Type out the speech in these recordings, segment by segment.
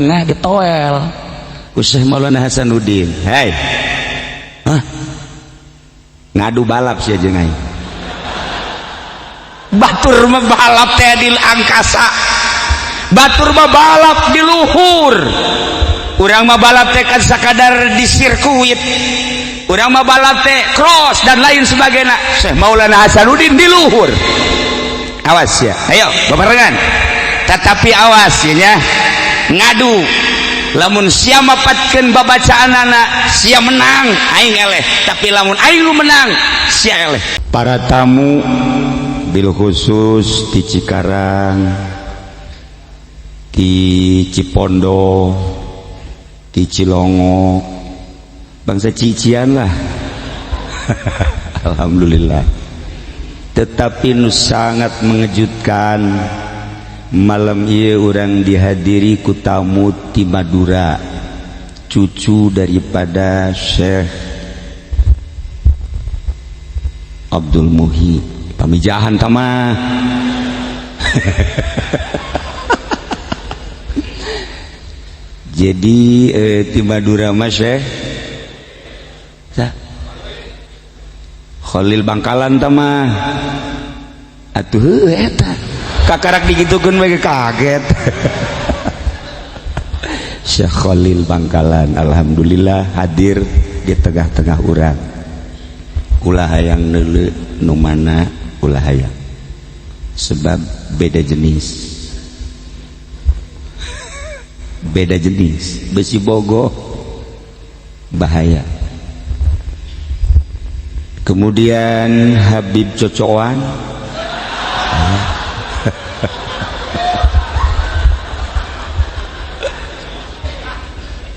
tengah ditoel ku Syekh Maulana Hasanuddin. Hei, ngadu balap sih aja ngai. Batur mah balap teh di angkasa, batur mah balap di luhur. Urang mah balap teh kan sakadar di sirkuit, urang mah balap teh cross dan lain sebagainya. Syekh Maulana Hasanuddin di luhur. Awas ya, ayo bebarengan. Tetapi awas ya, ngadu. Lamun sia mapatkeun babacaan anak, sia menang, aing eleh. Tapi lamun aing lu menang, sia eleh. Para tamu bil khusus di Cikarang, di Cipondo, di Cilongok, bangsa cician lah. Alhamdulillah. Tetapi nu sangat mengejutkan, malam ieu urang dihadiri ku tamu ti Madura, cucu daripada Syekh Abdul Muhi. Pamijahan tamah. Jadi ti Madura mah Syekh Khalil Bangkalan tamah. Atuh eta kakarak digitukeun we kaget. Syekh Khalil Bangkalan alhamdulillah hadir di tengah-tengah urang. Ulah hayang neuleu nu mana ulah hayang. Sebab beda jenis. Beda jenis, besi bogoh bahaya. Kemudian Habib Cocoan,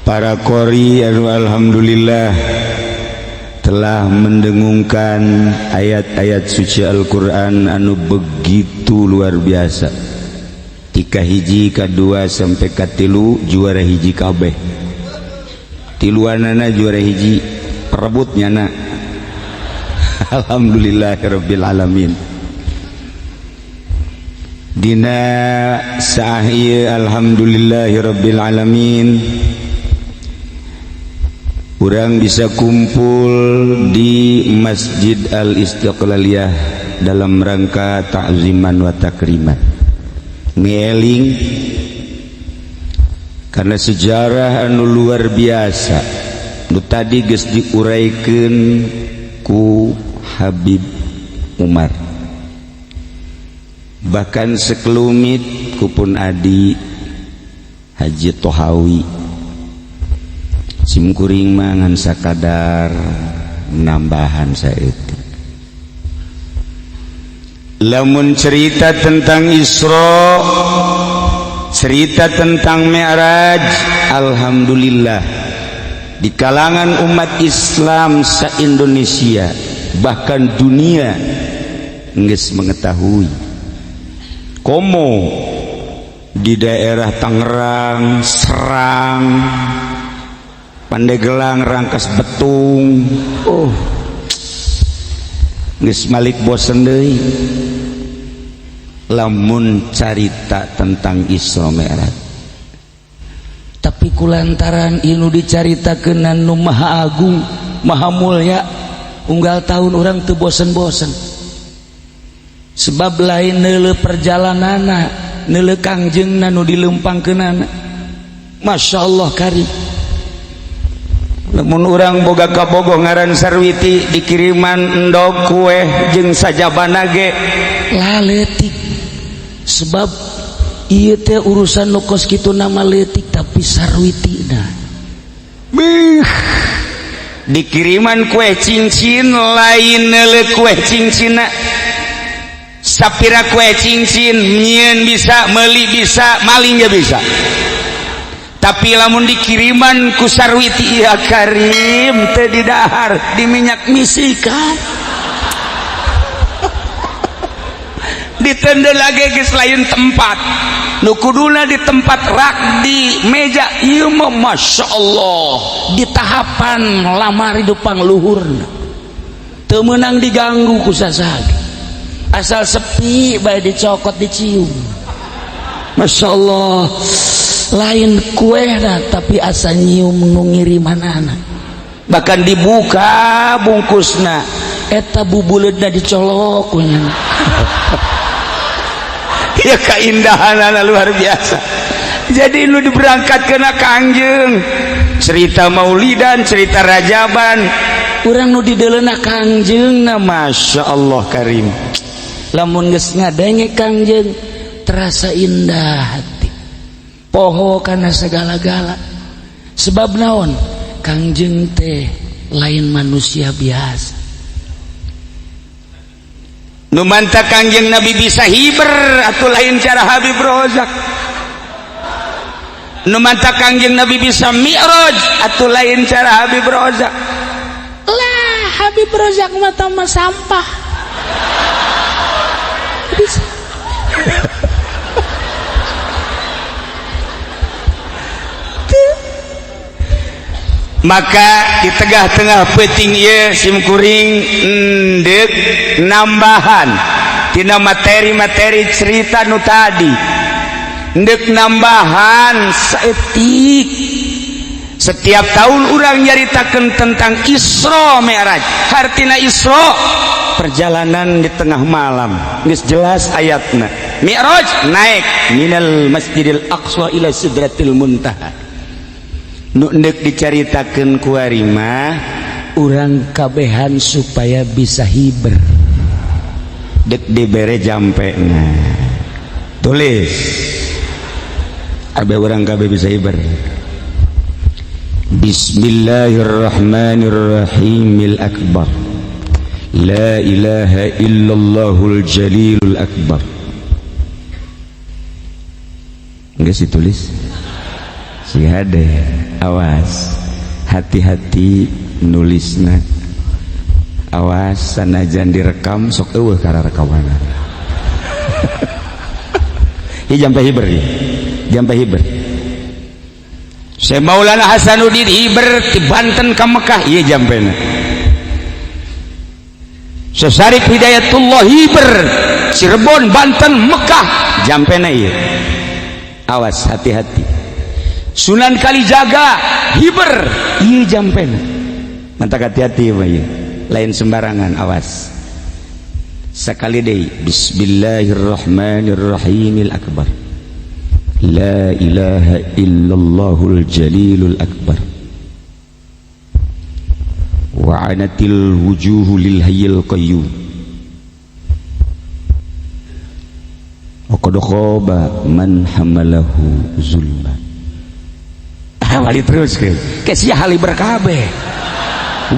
para qori anu alhamdulillah telah mendengungkan ayat-ayat suci Al-Quran anu begitu luar biasa. Tika hiji kadua sampai katilu juara hiji kabeh. Tiluanana juara hiji perebutnya na. Alhamdulillahirabbil alamin. Dina sahih alhamdulillahirabbil alamin. Urang bisa kumpul di Masjid Al-Istiqlaliyah dalam rangka ta'ziman wa takriman. Ngeling karena sejarah anu luar biasa nu tadi geus diuraykeun ku Habib Umar, bahkan sekelumit kupun adi Haji Tohawi simkuring mangan sakadar nambahan saeutik. Lamun cerita tentang Isra, cerita tentang Mi'raj, alhamdulillah di kalangan umat Islam se-Indonesia bahkan dunia geus mengetahui. Komo di daerah Tangerang, Serang, Pandeglang, Rangkas Betung, geus malik bosen deui lamun carita tentang Isra Mi'raj. Tapi kulantaran inu dicaritakeun anu maha agung, maha mulya, unggal tahun orang teu bosen-bosen. Sebab lain neuleuh perjalananna, neuleuh kangjengna nu dileumpangkeunana. Masya Allah karim. Lamun urang boga kabogoh ngaran Sarwiti dikiriman endog kue jeung sajabana ge laletik. Sebab ieu teh urusan nu kos kitu nama leutik tapi sarwitina. Dikiriman kue cincin lain neuleuh kue cincinna. Sapira kue cincin nyieun bisa, meuli bisa, maling ge bisa. Tapi lamun dikiriman ku sarwiti ya karim teh didahar di minyak misikan. Ditendel lagi geus lain tempat. Nu kuduna di tempat rak di meja ieu mah masyaallah di tahapan lamari dupang luhurna. Teu meunang diganggu ku sasage. Asal sepi bae dicokot dicium. Masyaallah. lain kuehna tapi asa nyium nu ngirimanana, bahkan dibuka bungkusna eta bubuleudna dicolok nya. Ya keindahanana luar biasa. Jadi lu diberangkatkeun ka Kangjeng, cerita maulidan, cerita rajaban, urang nu dideleuna Kangjengna masya Allah karim. Lamun geus ngadenge Kangjeng terasa indah hati, poho kana segala-gala. Sebab naon? Kangjeng teh lain manusia biasa. Nu manta Kangjeng Nabi bisa hiber atuh lain cara Habib Rozak. Nu manta Kangjeng Nabi bisa mi'raj atuh lain cara Habib Rozak. Lah Habib Rozak mah sampah. Bisa. Maka di tengah-tengah peuting ieu simkuring endek nambahan tina materi-materi cerita nu tadi, endek nambahan saeutik. Setiap tahun urang nyaritakeun tentang Isra Mi'raj. Hartina Isra perjalanan di tengah malam, geus jelas ayatna. Mi'raj naik minal Masjidil Aqsa ila Sidratil Muntaha. Nu endek dicaritakeun ku ari mah urang kabehan supaya bisa hiber. Dek dibere jampena. Tulis. Abe urang kabeh bisa hiber. Bismillahirrahmanirrahimil akbar. La ilaha illallahul jalilul akbar. Enggak sih tulis? Si hade, awas, hati-hati nulisna. Awas sanajan direkam sok eueuh kana rekaman. Ieu jampe hiber ieu. Jampe hiber. Syekh Maulana Hasanuddin hiber ti Banten ka Mekah ieu jampena. Syekh Syarif Hidayatullah hiber Cirebon Banten Mekah jampena ieu. Awas hati-hati. Sunan Kalijaga hiber ieu jampena. Mantap hati-hati mah ieu. Lain sembarangan, awas. Sakali deui Bismillahirrahmanirrahimil akbar. La ilaha illallahul jalilul akbar. Wa anatil wujuhu lil hayyil qayyum. Wa qad khaba man hamalahu zulma. Wali terus ke sia haliber kabeh.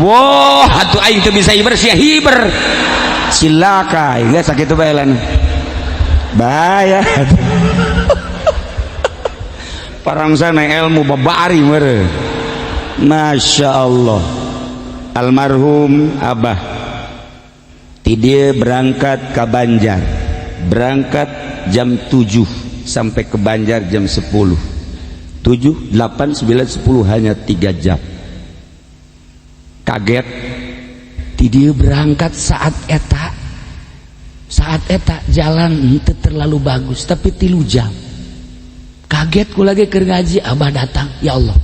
Wah, atuh aing teu bisa hiber sia hiber. Silaka, geus sakitu bae lan. Bahaya. Parangsana ilmu babari meureun. Masya Allah. Almarhum Abah ti dieu berangkat ke Banjar. Berangkat jam 7 sampai ke Banjar jam 10. 7, 8, 9, 10 hanya 3 jam. Kaget ti dieu berangkat saat eta jalan teu terlalu bagus tapi 3 jam. Kaget ku lagi keur ngaji, Abah datang, ya Allah.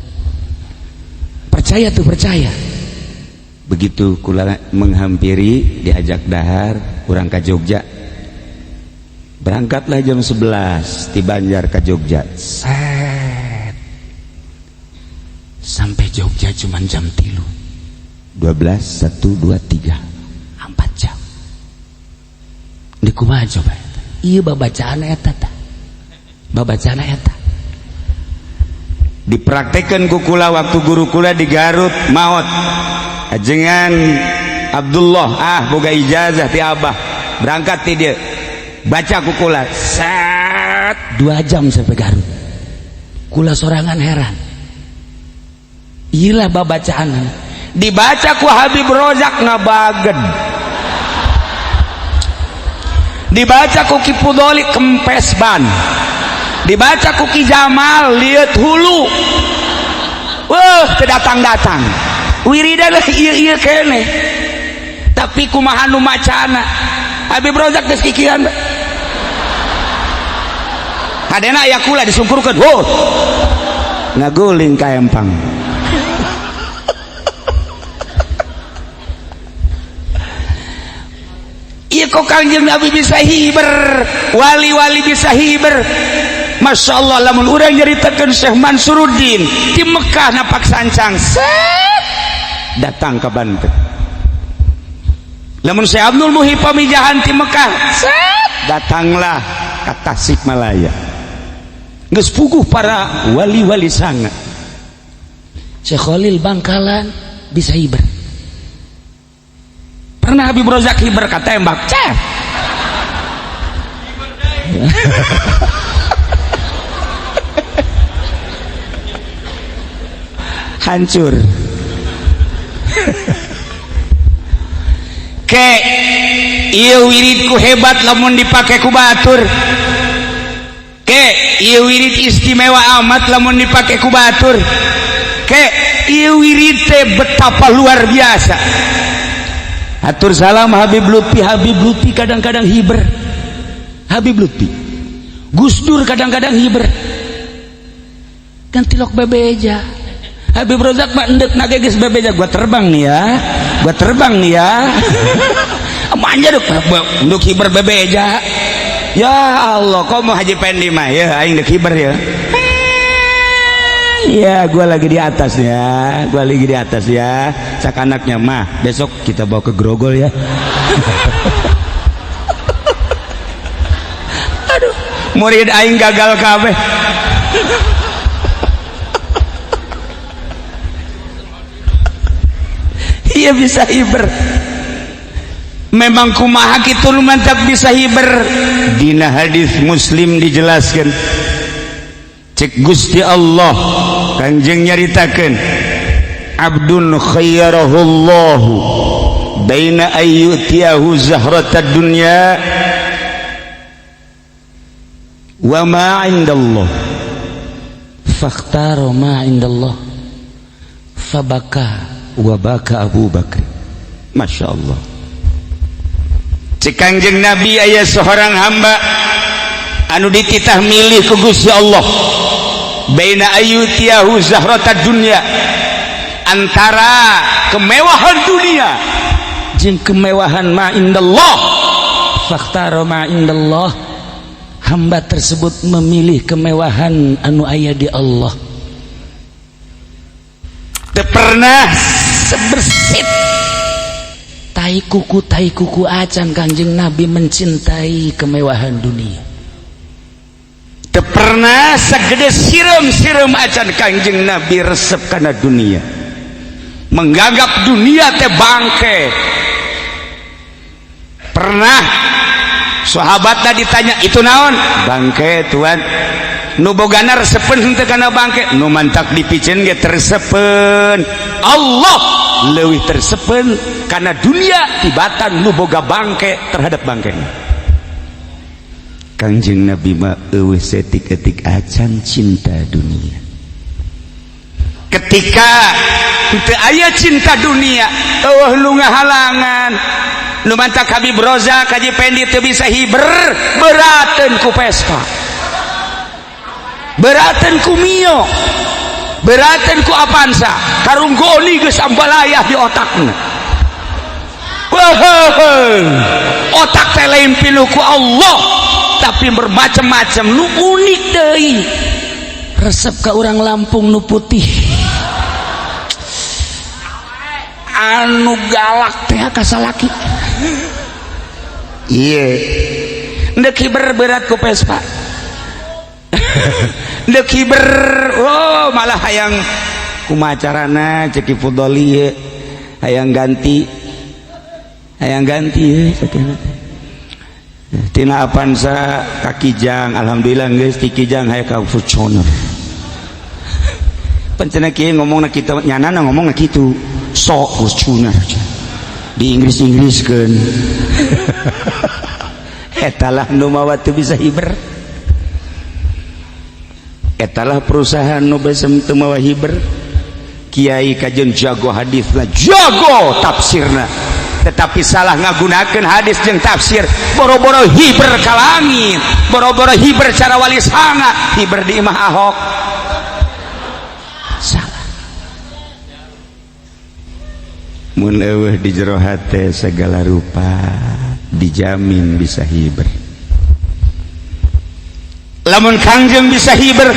Percaya tuh, percaya. Begitu kula menghampiri diajak dahar urang ka Jogja. Berangkatlah jam 11 di Banjar ke Jogja. Sampai Jogja cuma jam 3. 12, 1, 2, 3 4 jam. Di kumaha coba eta? Ieu babacaan eta tah. Babacaan eta. Dipraktekeun ku kula waktu guru kula di Garut maot. Ajengan Abdullah boga ijazah ti Abah. Berangkat ti dieu. Baca ku kula. 2 jam sampai Garut. Kula sorangan heran. Iyalah babacaan dibaca ku Habib Rozak ngabaged, dibaca ku Ki Pudoli kempes ban, dibaca ku Ki Jamal liat hulu. Wah datang wiridan iya kene. Tapi kumaha nu macana Habib Rozak geus kikiran. kadena aya kula disungkurkeun ngaguling ka empang. Iya kok Kangjeng Nabi bisa hiber, wali-wali bisa hiber. Masya Allah, lamun urang nyaritakeun Syekh Mansuruddin di Mekah napak sancang set datang ke Banten. Lamun Syekh Abdul Muhyi Pamijahan di Mekah set datanglah ke Tasikmalaya. Geus puguh para wali-wali sangat. Syekh Khalil Bangkalan bisa hiber. Pernah Habib Rozak hiber ka tembak ceh. Hancur. Ke ieu wiridku hebat lamun dipake ku batur. Ke ieu wirid istimewa amat lamun dipake ku batur. Ke ieu wirid teh betapa luar biasa. Atur salam Habib Lutfi kadang-kadang hiber. Habib Lutfi Gus Dur kadang-kadang hiber. Kan tilok bebeja. Habib Rozak mah endek nage geus bebeja. Gua terbang nih ya. Amanya duk enduk hiber bebeja. Ya Allah, kok mau Haji Pendi mah ya aing dek hiber ya. Ya, gua lagi di atas ya. Sak anaknya mah besok kita bawa ke Grogol ya. Aduh, murid aing gagal kabeh. Iya bisa hiber. Memang kumaha kitu nu mantap bisa hiber. Dina hadis Muslim dijelaskan. Cek Gusti Allah Kanjeng nyaritakeun abdun khayyarahullahu baina ayyutiyahu zahratad dunya wa ma indallah fakhtara ma indallah fabaka wa baka Abu Bakr. Masya Allah. Cek Kanjeng Nabi aya seorang hamba anu dititah milih ku Gusti Allah baina ayyutiyahu zahratad dunya, antara kemewahan dunia jeung kemewahan ma indallah. Fakhtara ma indallah, hamba tersebut memilih kemewahan anu aya di Allah. Teu pernah sebersit tai kuku acan Kanjeng Nabi mencintai kemewahan dunia. Teu pernah sagede sireum acan Kanjeng Nabi resep kana dunia. Menganggap dunia teh bangke. Pernah sahabatna ditanya, "Itu naon?" "Bangke, Tuan." "Nu bogana resepeun henteu kana bangke?" "Nu mantak dipicen ge tersepeun." Allah leuwih tersepeun kana dunia tibatan nu boga bangke terhadap bangkena. Kanjeng Nabi mah eueuh setik-etik acan cinta dunia. Ketika teu aya cinta dunia, eueuh nu ngahalangan. Nu mantak Habib Rozak Haji Pendi teu bisa hiber, berateun ku Vespa, berateun ku Mio, berateun ku Avanza, karunggoni geus ambalayah di otakna. Otak teh lain pinuh ku Allah, tapi bermacam-macam nu unik deui. Resep ka urang Lampung nu putih anu galak teh ka salaki. Ieu ndek hiber berat ku Vespa. Ndek hiber malah hayang kumacarana ceki Fudoli hayang ganti sakena tina Avanza ka Kijang. Alhamdulillah geus ti Kijang hayang ka Fortuner. Pancena kieu ngomongna kitu nyanana ngomongna kitu sok Fortuner di Inggris-Inggriskeun. Etalah nu mawa teu bisa hiber. Etalah perusahaan nu basa teu mawa hiber. Kiai kajen jago hadisna, jago tafsirna. tetapi salah ngagunakeun hadis jeung tafsir, boro-boro hiber ka langit, boro-boro hiber cara wali sanga, hiber di imah Ahok. Salah. Mun eueuh di jero hate segala rupa dijamin bisa hiber. Lamun Kangjeng bisa hiber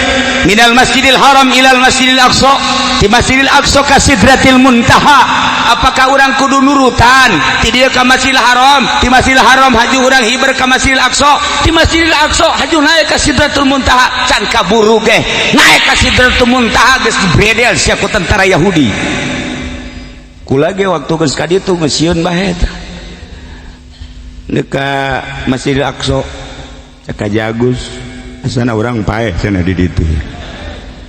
minal masjidil haram ilal masjidil aqsa, di masjidil aqsa ka sidratil muntaha, apakah orang kudu nurutan ti dieu ka masjidil haram, di masjidil haram haju urang hiber ka masjidil aqsa, di masjidil aqsa haju naik ka sidratul muntaha, can kaburu ge naik ka sidratul muntaha geus dibredel sia ku tentara Yahudi. Kula ge waktu geus ka ditu geus sieun bae eta ka masjidil aqsa caka jagus asana orang paeh sana di ditu.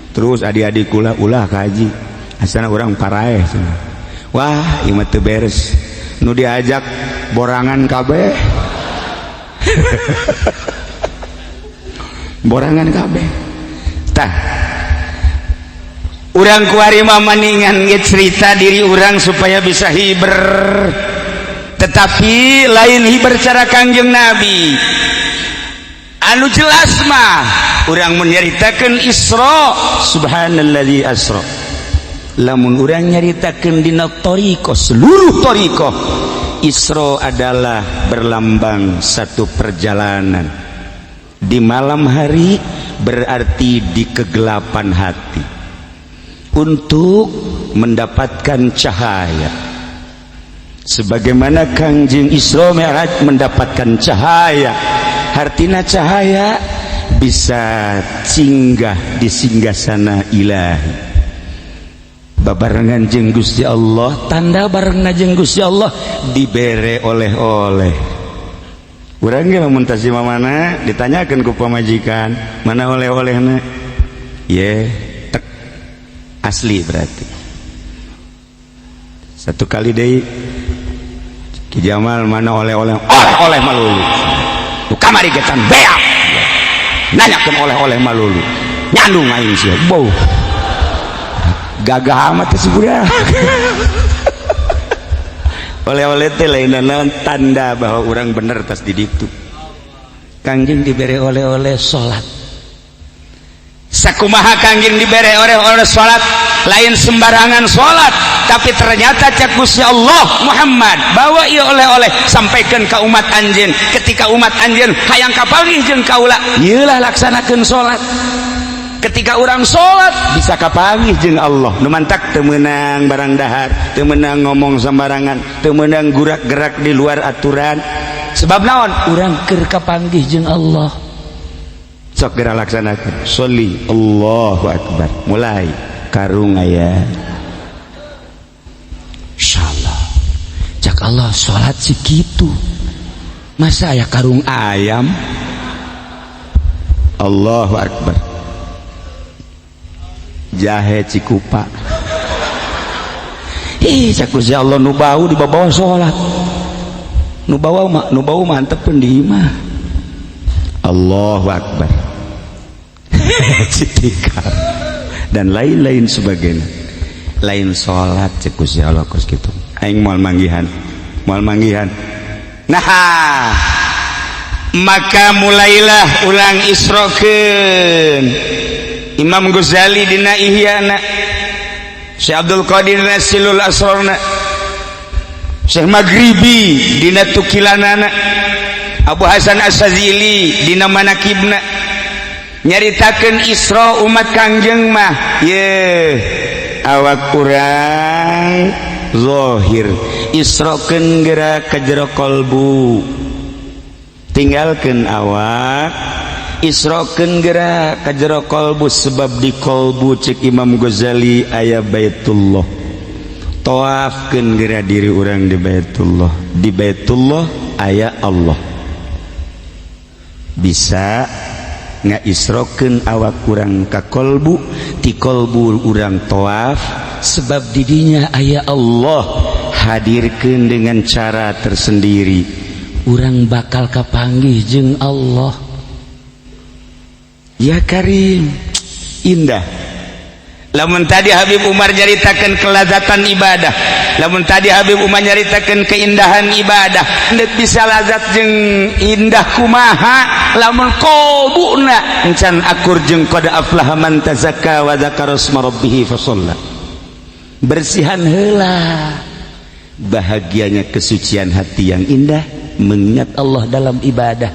Terus adik-adik kula ulah kaji asana orang paraeh sana. Wah ieu mah teu beres, nu diajak borangan kabeh. Borangan kabeh tah urang kuari mah maningan ge cerita diri urang supaya bisa hiber, tetapi lain hiber cara Kangjeng Nabi. Anu jelas mah urang menyaritakeun Isra, subhanalladzi asra. Lamun urang nyaritakeun dina thariqah, seluruh thariqah, Isra adalah berlambang satu perjalanan di malam hari, berarti di kegelapan hati untuk mendapatkan cahaya. Sebagaimana Kangjeng Isra Mi'raj mendapatkan cahaya, artina cahaya bisa singgah di singgasana ilahi, babarengan jeung Gusti Allah, tanda barengna jeung Gusti Allah dibere oleh-oleh. Urang ge lamun tasi mamana ditanyakeun ku pamajikan, mana oleh-olehna? Ye, tek asli berarti. Satu kali deui Ki Jamal, mana oleh-oleh? Oleh-oleh malulu. Kamari getan beak nanyakeun oleh-oleh malulu nyandung aing sia bau gagah amat si budak. Oleh-oleh teh lain naon tanda bahwa orang bener tas di ditu. Kangjeng dibere oleh-oleh salat. Sakumaha Kangjeng dibere oleh-oleh salat, lain sembarangan salat, tapi ternyata cak Gusti Allah Muhammad bawa ieu oleh-oleh sampaikan ke umat anjeun. Ketika umat anjeun hayang kapanggih jeung kaula, ieu lah laksanakeun salat. Ketika orang salat bisa kapanggih jeung Allah. Nu mantak teu meunang barang dahar, teu meunang ngomong sembarangan, teu meunang gerak-gerak di luar aturan. Sebab naon? Urang keur kapanggih jeung Allah. Sok geura laksanakeun. Sholli Allahu akbar. Mulai karung aya. Insyaallah. Cak Allah salat segitu. Masa aya karung ayam? Allahu akbar. Jahe cikupa. Ih, cak Gusti Allah nu bau di bawah salat. Nu bau mantepeun di imah. Allahu akbar. Citika dan lain-lain sebagainya. Lain salat cek Gusti Allah kos kitu. Aing moal manggihan. Nah, maka mulailah ulang isrokeun Imam Ghazali dina Ihyana, Syekh Abdul Qadir Nasilul Asrarna, Syekh Maghribi dina Tukilanana, Abu Hasan As-Sazili dina Manakibna, nyaritakeun Isra umat Kangjeng mah ye awak urang zahir, isrokeun geura ka jero kolbu, tinggalkeun awak, isrokeun geura ka jero kolbu. Sebab di kolbu cek Imam Ghazali aya Baitullah. Tawafkeun geura diri urang di Baitullah. Di Baitullah aya Allah. Bisa ngaisrokeun awak urang ka kolbu, ti kolbu urang tawaf, sebab didinya aya Allah. Hadirkeun dengan cara tersendiri, urang bakal kapanggih jeung Allah. Ya Karim, indah. lamun tadi Habib Umar nyaritakeun kelazatan ibadah, lamun tadi Habib Umar nyaritakeun keindahan ibadah, neuk bisa lazat jeung indah kumaha lamun qalbuna encan akur jeung qad aflaha man tazakka wa dzakara asma rabbih fa shalla. Bersihan heula, bahagianya kesucian hati yang indah mengingat Allah dalam ibadah.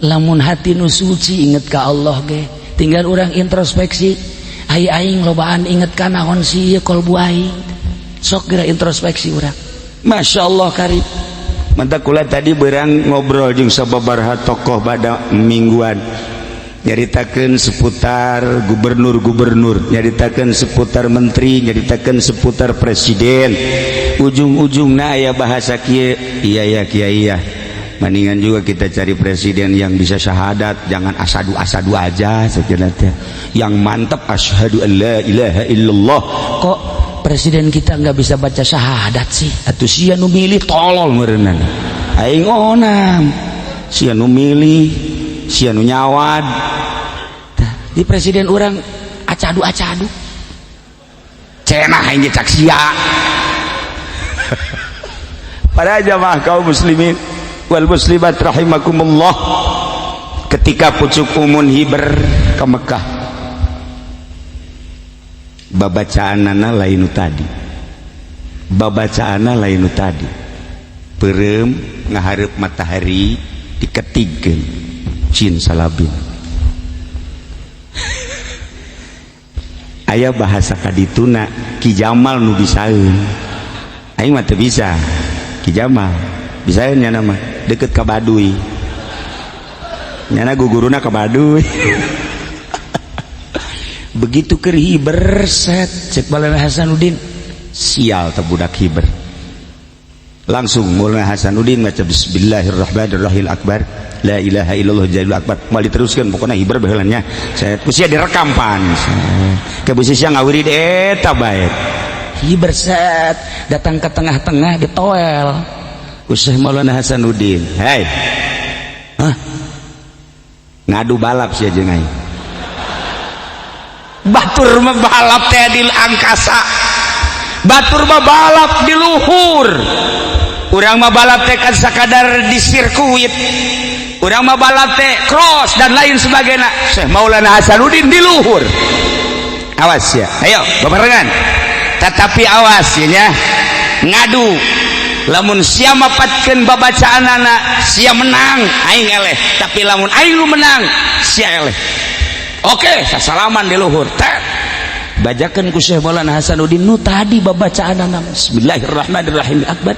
Lamun hati nu suci inget ka Allah ge, tinggal orang introspeksi, aing lobaan inget ka naon sih kalbu aing, sok geura introspeksi urang. Masya Allah karib. Manta kula tadi berang ngobrol jeung sababaraha tokoh pada mingguan, nyaritakeun seputar gubernur-gubernur, nyaritakeun seputar menteri, nyaritakeun seputar presiden. Ujung-ujungna aya bahasa kieu, iya ya kiai ya. Mendingan juga kita cari presiden yang bisa syahadat, jangan asadu aja sebenarnya. Yang mantap asyhadu an la ilaha illallah. Kok presiden kita nggak bisa baca syahadat sih? Atuh sia nu milih tolol meureunna. Aing onam. Sia nu milih, sia nu nyawad. Di presiden orang acadu. Cenah aing cak sia. Para jamaah kaum muslimin wal muslimat rahimakumullah, ketika pucuk umun hiber ke Mekah, babacaanana lain tadi, perem ngahareup matahari diketigkeun cin salabin. Aya bahasa kadituna Ki Jamal nu bisaeun, aing mah teu bisa. Ki Jamal bisaeun nya nama deket ka Baduy, nyana guguruna ka Baduy. Begitu keur hiber set cek Maulana Hasanuddin, sial teh budak hiber. Langsung Maulana Hasanuddin baca bismillahirrahmanirrahim akbar, la ilaha illallah jalil akbar, mal diteruskeun pokona hiber baheulanya. Saya kusia direkam pan. Ke bisi sia ngawirid eta bae. Hiber set datang ke tengah-tengah ditoel. Syekh Maulana Hasanuddin, hei, ngadu balap sih aja ngai. Batur mah balap teh di angkasa, batur mah balap di luhur. Urang mah balap teh kan sakadar di sirkuit, urang mah balap teh cross dan lain sebagainya. Syekh Maulana Hasanuddin di luhur. Awas ya, ayo bebarengan. Tetapi awas ya, ngadu. Lamun sia mapatkeun babacaanana sia menang aing eleh, tapi lamun aing lu menang sia eleh. Oke, sasalaman di luhur teh bajakeun ku Syekh Maulana Hasanuddin nu tadi babacaanana bismillahirrahmanirrahim akbar,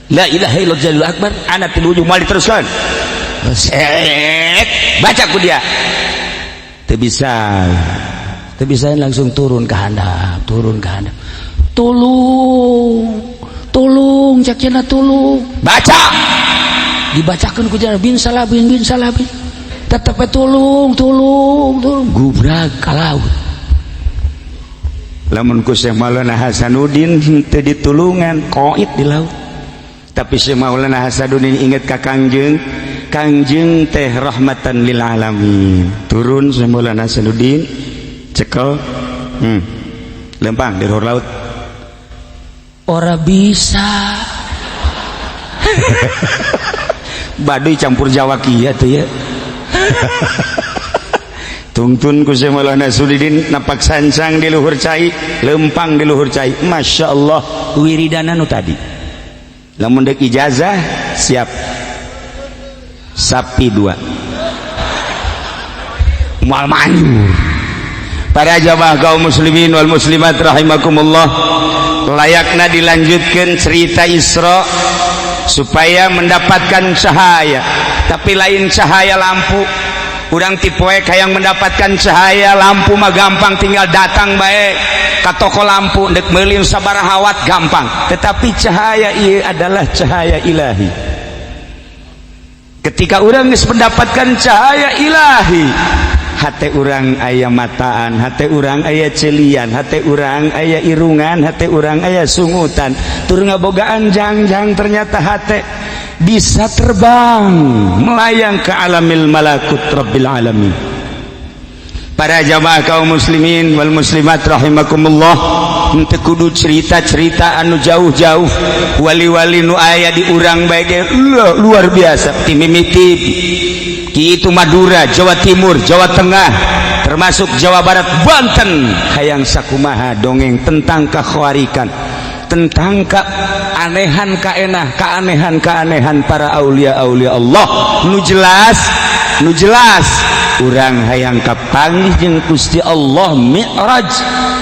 la ilaha illallah jalil akbar, ana ti ujung mal diteruskeun. Baca ku dia teu bisa langsung turun ke handap. Tolong cakina tolong baca, dibacakan ku jalan bin salabin tetep tolong gubrag ka laut. Lamun ku Syekh Maulana Hasanuddin teu ditulungan qaid di laut, tapi Syekh Maulana Hasanuddin inget ka kangjeng teh rahmatan lil alamin, turun Syekh Maulana Hasanuddin cekel lempang di luar laut. Ora bisa. Baduy campur Jawa kieu tuh ya. Tungtun ku Syekh Maulana Hasanuddin napak sancang di luhur cai, lempang di luhur cai. Masya Allah wiridana nu tadi. Lamun dek ijazah siap. Sapi 2. Mual manjur. Para jamaah kaum muslimin wal muslimat rahimakumullah, layaknya dilanjutkan cerita Isra supaya mendapatkan cahaya, tapi lain cahaya lampu. Urang tipoe kayang mendapatkan cahaya lampu mah gampang, tinggal datang bae ka toko lampu dek meulin sabaraha watt gampang, tetapi cahaya ieu adalah cahaya ilahi. Ketika urang geus mendapatkan cahaya ilahi, hati urang aya mataan, hati urang aya celian, hati urang aya irungan, hati urang aya sungutan, tur ngabogaan jangjang, ternyata hati bisa terbang melayang ke alamil malakut rabbil alamin. Para jamaah kaum muslimin wal muslimat rahimakumullah, henteu kudu cerita-cerita anu jauh-jauh. Wali-wali nu aya di urang bae ge luar biasa. Ti mimiti kitu Madura, Jawa Timur, Jawa Tengah, termasuk Jawa Barat, Banten, hayang sakumaha dongeng tentang kakhawarikan, tentang keanehan para aulia-aulia Allah nu jelas urang hayang kapanggih jeung Gusti Allah Mi'raj,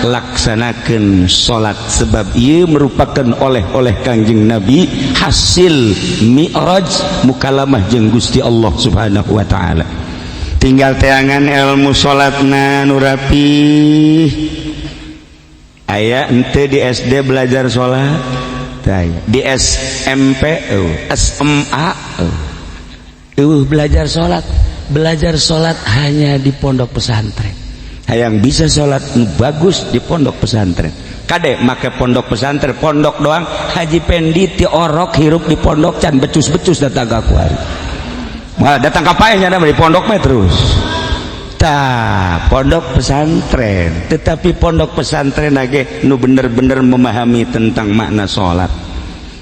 laksanakeun salat sebab ieu merupakan oleh-oleh Kangjeng Nabi hasil Mi'raj mukalamah jeung Gusti Allah Subhanahu wa taala. Tinggal teangan ilmu salatna nu rapih. Aya henteu di SD belajar salat, di SMP SMA belajar salat hanya di pondok pesantren. Hayang bisa salat bagus di pondok pesantren. Kade make pondok pesantren, pondok doang. Haji Pendi ti orok hirup di pondok can becus-becus datang ka kuari. Malah datang ka paeh nya di pondok mah terus. Pondok pesantren, tetapi pondok pesantren lagi nu bener-bener memahami tentang makna salat.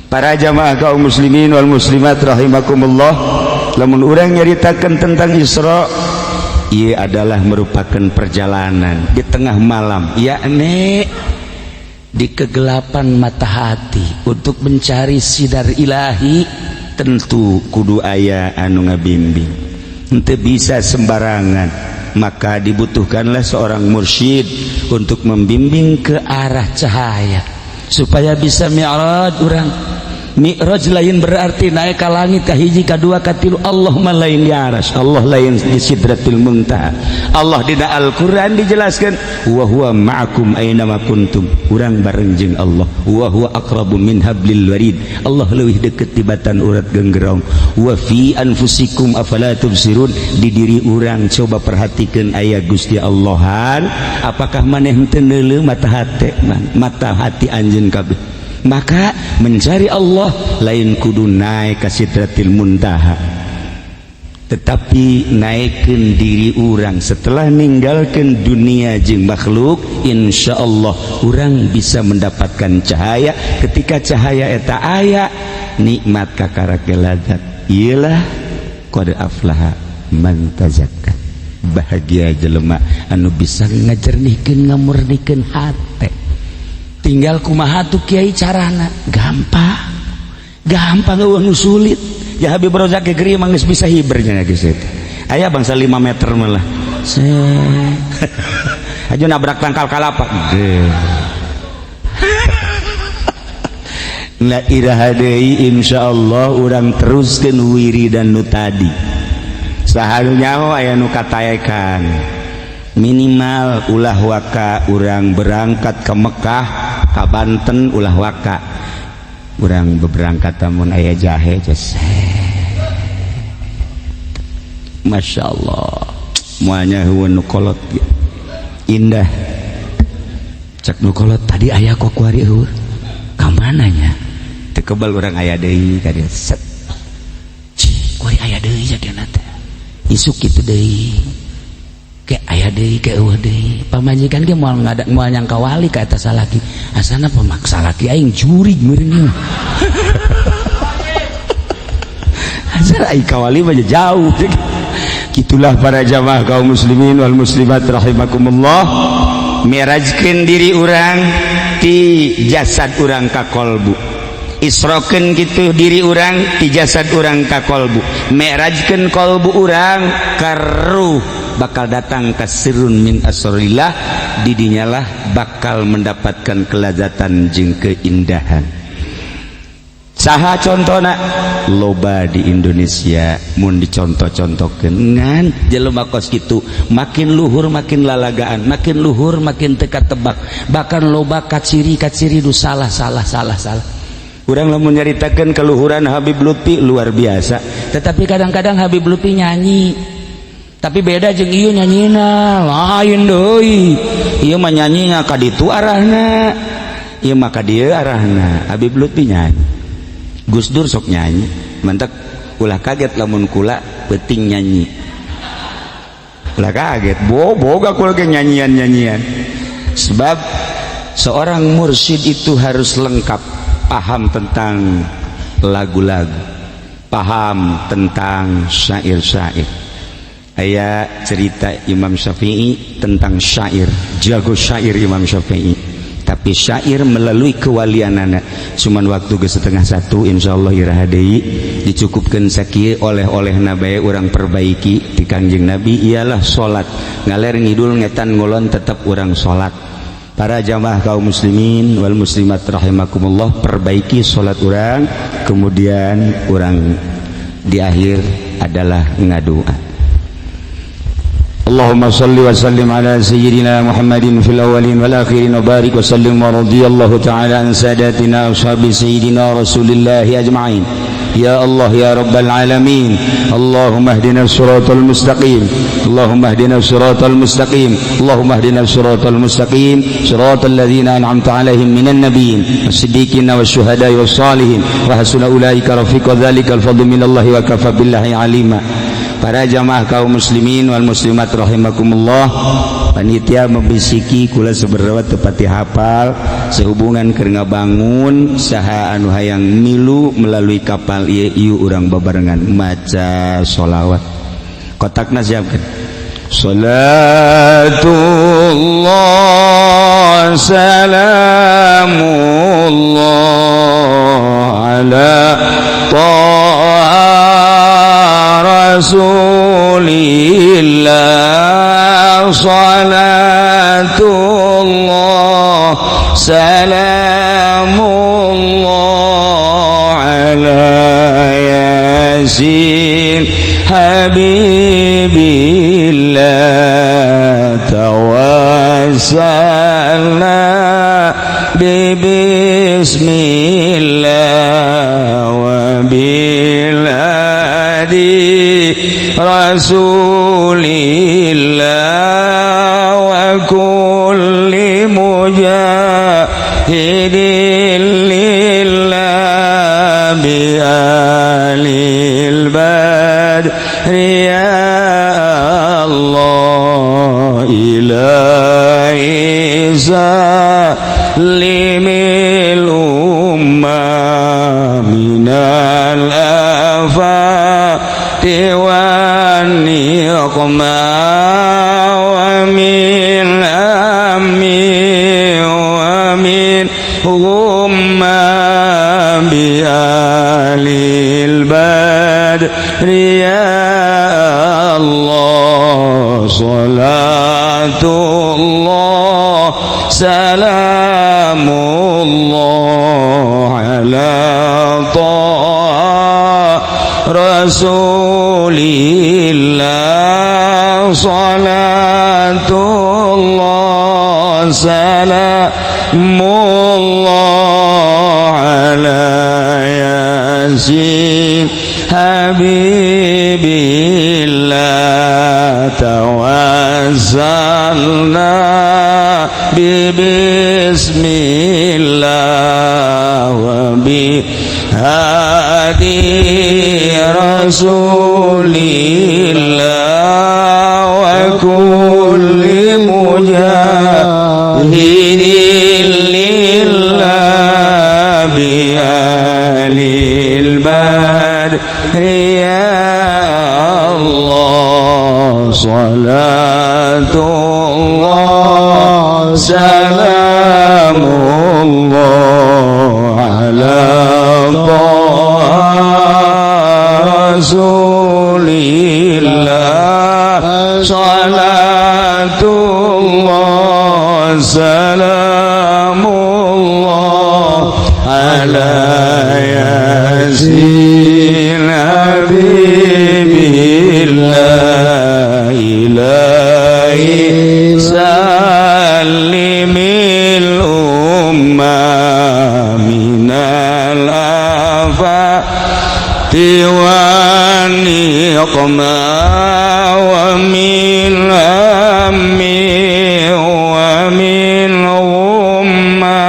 Para jamaah kaum muslimin wal muslimat rahimakumullah, lamun urang nyaritakeun tentang Isra, ieu adalah merupakan perjalanan di tengah malam, yakni di kegelapan mata hati untuk mencari sidar ilahi. Tentu kudu aya anu ngabimbing, henteu bisa sembarangan, maka dibutuhkanlah seorang mursyid untuk membimbing ke arah cahaya supaya bisa mi'raj. Urang mi'raj lain berarti naik ke langit, ka hiji, kadua, katilu. Allah mah lain di aras, Allah lain di sidratil muntaha. Allah dina Al-Qur'an dijelaskan wa huwa ma'akum aina ma kuntum, urang bareng jeung Allah. Wa huwa aqrabu min hablil warid, Allah leuwih deukeut tibatan urat genggerong. Wa fi anfusikum afala tubsirun, di diri urang coba perhatikeun aya Gusti Allahan, apakah maneh henteu neuleuh mata hati anjeun kabeh. Maka mencari Allah lain kudu naik ke sidratil muntaha, tetapi naikkan diri urang setelah ninggalkan dunia jeung makhluk. Insyaallah urang bisa mendapatkan cahaya. Ketika cahaya eta aya, nikmat kakarake lazat. Iyalah qad aflaha man tazakka, bahagia jelema anu bisa ngajernihkeun ngamurnikeun hate. Tinggal kumaha tuh kiai carana, gampang eueuh nu sulit. Ya Habib Rozak Geri mah geus bisa hibernya geus eta. Aya bangsa 5 meter malah. Aja nabrak tangkal kalapa. La ilaha deui, insyaallah urang teruskeun wiridan nu tadi. Saharunya aya nu katayakan. Minimal ulah waka urang berangkat ke Mekah, ka Banten ulah waka urang beberangkat tamun aya jahe just. Masya Allah, muanya huwan nukolot indah. Cek nukolot tadi aya kok kuari heur kamananya tekebal urang aya deui ka dieu set kuari aya deui jadiana teh isuk kitu deui ke aya deui ke eueuh deui. Pamajikan ge moal nyangka wali ka eta salaki, asana pemaksa laki aing jurig meureun. Asal aing ka wali mah jauh. Kitulah para jamaah kaum muslimin wal muslimat rahimakumullah, mirajkeun diri urang ti jasad urang ka kolbu, isrokeun kitu diri urang ti jasad urang ka kolbu, mirajkeun kolbu urang ka ruh, bakal datang ke sirun min asrillah, didinyalah bakal mendapatkan kelazatan jeung keindahan. Saha contona loba di Indonesia mun dicontoh-contohkeun ngan jelema kos kitu, makin luhur makin lalagaan, makin luhur makin teu katebak, bahkan loba kaciri-kaciri nu salah. Urang lamun nyaritakeun keluhuran Habib Lutfi luar biasa, tetapi kadang-kadang Habib Lutfi nyanyi. Tapi beda jeung ieu nyanyina lain deui. Ieu mah nyanyi ka ditu arahna, ieu mah ka dieu arahna. Habib Lutfi nyanyi, Gus Dur sok nyanyi, mentek ulah kaget lamun kula peuting nyanyi. Lah kaget, boga kula ge nyanyian-nyanyian. Sebab seorang mursyid itu harus lengkap, paham tentang lagu-lagu, paham tentang syair-syair. Aya cerita Imam Syafi'i tentang syair, jago syair Imam Syafi'i. Tapi syair melalui kewalianana cuman waktu ke 12:30 insyaallah iraha deui dicukupkeun sakieu oleh-oleh nabae urang perbaiki di Kangjeng Nabi ialah salat. Ngaler ngidul ngetan ngulon tetap urang salat. Para jamaah kaum muslimin wal muslimat rahimakumullah, perbaiki salat urang, kemudian urang di akhir adalah ngadoa. Allahumma salli wa sallim ala sayyidina Muhammadin fil awwalin wal akhirin wa barik wa sallim wa radiyallahu ta'ala an sadatina ashabi sayyidina Rasulillah ajma'in. Ya Allah ya rabbal alamin, Allahumma ihdina siratal mustaqim, Allahumma ihdina siratal mustaqim, Allahumma ihdina siratal mustaqim, siratal ladzina an'amta 'alaihim minan nabiyyin was-siddiqin wasyuhada'i was-salihin wa hasuna ulaika rafiqa, dzalikal fadlu minallahi wa kafa billahi 'alima. Para jamaah kaum muslimin wal muslimat rahimakumullah, panitia membisiki kula seberapa tepati hafal sehubungan keur ngabangun saha anu hayang milu melalui kapal ieu urang babarengan maca sholawat. Kotakna siapkeun. Salatullah salamullah ala Rasulillah, salatullah salamullah ala yasin habibillah, tawassalna bismillah wa biladi Rasulillah wa kulli mujahidin lillah bi alil badri ya Allah ilahi salimil ummah minal afati niqma wa min ammi wa min humma bi alil badri ya Allah, salatullah salamullah ala Rasulillah, salatullah salamullah ala yasin habibillah, tawassalna bismillah wa bi hadi Rasulillah wa kulli mujahidin lillah bi alil badri ya Allah, salatullah salamullah ala Rasulillah, salatullah salamullah ala yasin habibillah, ilahi salimil ummah minal afati wa niqma wa min ammi wa min umma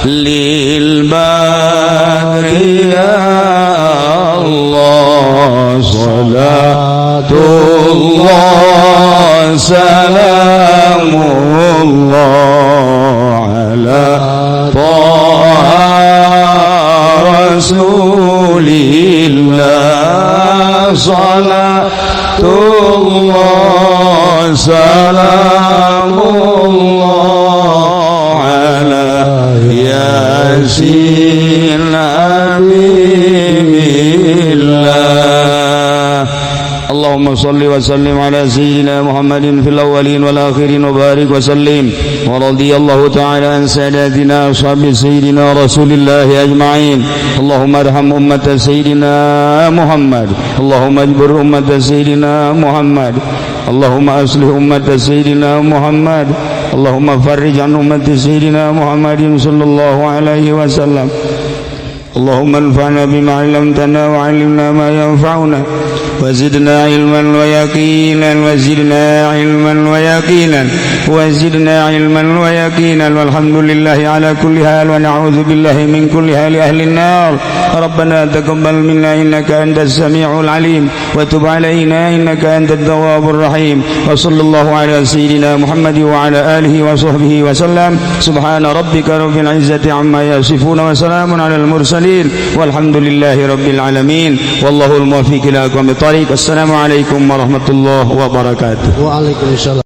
lil badri ya Allah, salatullah salamullah ala Taha Rasulillah salatullah salamullah ala Yasin Habibullah Allahumma salli wa sallim ala sayyidina Muhammadin fil awwalin wal akhirin wa barik wa sallim wa radiyallahu ta'ala an sadatina ashabi sayyidina Rasulillah ajma'in Allahumma arham ummata sayyidina Muhammad Allahumma ajbur ummata sayyidina Muhammad Allahumma aslih ummata sayyidina Muhammad Allahumma farrij an ummati sayyidina Muhammadin sallallahu alaihi wasallam Allahumma anfa'na bima 'allamtana wa 'allimna ma yanfa'una وزدنا علما ويقينا وزدنا علما ويقينا وزدنا علما ويقينا والحمد لله على كل حال ونعوذ بالله من كل حال أهل النار ربنا تقبل منا إنك أنت السميع العليم وتب علينا إنك أنت التواب الرحيم وصلى الله على سيدنا محمد وعلى آله وصحبه وسلم سبحان ربك رب العزة عما يصفون وسلام على المرسلين والحمد لله رب العالمين والله الموفق إلى أقوم الطريق السلام عليكم ورحمة الله وبركاته Waalaikumsalam.